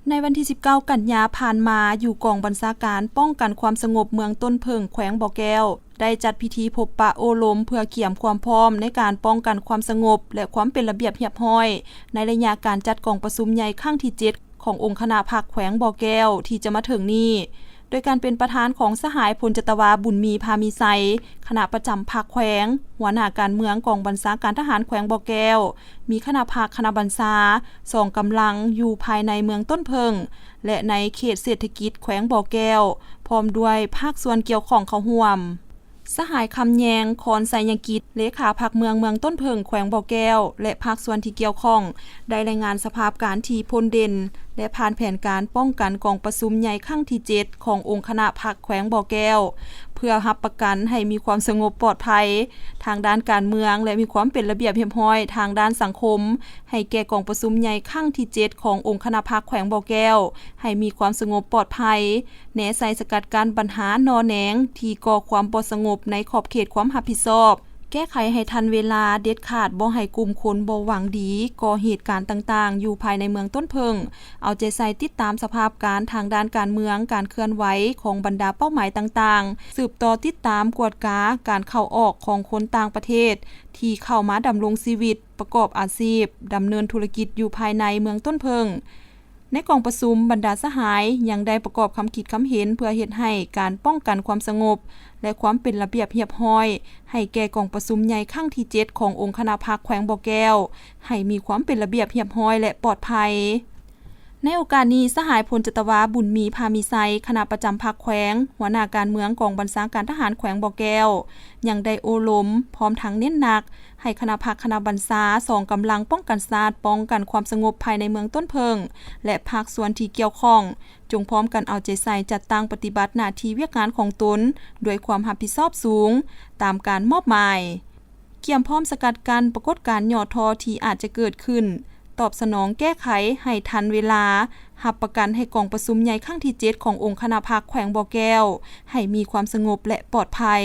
ในวันที่ 19 กันยาผ่านมาอยู่กองบัญชาการป้องกันความสงบเมืองต้นเพิงแขวงบ่อแก้วได้จัดพิธีพบปะโอลมเพื่อเกี่ยมความพร้อมในการป้องกันความสงบและความเป็นระเบียบเรียบร้อยในระยะการจัดกองประชุมใหญ่ครั้งที่ 7 ขององค์คณะภาคแขวงบ่อแก้วที่จะมาถึงนี้โดยการเป็นประธานของสหายพลจตวาบุญมีพามีไซคณะประจำภาคแขวงหัวหน้าการเมืองกองบัญชาการทหารแขวงบ่อแก้วมีคณะภาคคณะบัญชาส่งกำลังอยู่ภายในเมืองต้นเพิงและในเขตเศรษฐกิจแขวงบ่อแก้วพร้อมด้วยภาคส่วนเกี่ยวข้องเข้าร่วมสหายคำแยงคอนไซยังกิจเลขาพรรคเมืองต้นเพิงแขวงบ่อแก้วและภาคส่วนที่เกี่ยวข้องได้รายงานสภาพการที่พลเด่นและผ่านแผนการป้องกันกองประชุมใหญ่ครั้งที่ 7 ขององค์คณะภาคแขวงบ่อแก้วเพื่อรับประกันให้มีความสงบปลอดภัยทางด้านการเมืองและมีความเป็นระเบียบเรียบร้อยทางด้านสังคมให้แก่กองประชุมใหญ่ครั้งที่ 7 ขององค์คณะภาคแขวงบ่อแก้วให้มีความสงบปลอดภัยแหน่ใส่สกัดการปัญหานอแหนงที่ก่อความบ่สงบในขอบเขตความรับผิดชอบแก้ไขให้ทันเวลาเด็ดขาดบ่ให้กลุ่มคนบ่หวังดีก่อเหตุการณ์ต่างๆอยู่ภายในเมืองต้นเพิงเอาใจใส่ติดตามสภาพการทางด้านการเมืองการเคลื่อนไหวของบรรดาเป้าหมายต่างๆสืบต่อติดตามกวดกาการเข้าออกของคนต่างประเทศที่เข้ามาดำรงชีวิตประกอบอาชีพดำเนินธุรกิจอยู่ภายในเมืองต้นเพิงในกองประชุมบรรดาสหายยังได้ประกอบคำคิดคำเห็นเพื่อเฮ็ดให้การป้องกันความสงบและความเป็นระเบียบเรียบร้อยให้แก่กองประชุมใหญ่ครั้งที่ 7 ขององค์คณะภาคแขวงบ่อแก้วให้มีความเป็นระเบียบเรียบร้อยและปลอดภัยในโอกาสนี้สหายพลจตวาบุญมีพามีไซคณะประจำภาคแขวงหัวหน้าการเมืองกองบัญชาการทหารแขวงบ่อแก้วยังได้โอลมพร้อมทั้งเน้นหนักให้คณะภาคคณะบัญชาส่งกำลังป้องกันชาติป้องกันความสงบภายในเมืองต้นเพิงและภาคส่วนที่เกี่ยวข้องจงพร้อมกันเอาใจใส่จัดตั้งปฏิบัติหน้าที่เวียกงานของตนด้วยความรับผิดชอบสูงตามการมอบหมายเกี่ยมพร้อมสกัดกั้นปรากฏการณ์ย่อท้อที่อาจจะเกิดขึ้นตอบสนองแก้ไขให้ทันเวลารับประกันให้กองประชุมใหญ่ครั้งที่ 7 ขององค์คณะภาคแขวงบ่อแก้วให้มีความสงบและปลอดภัย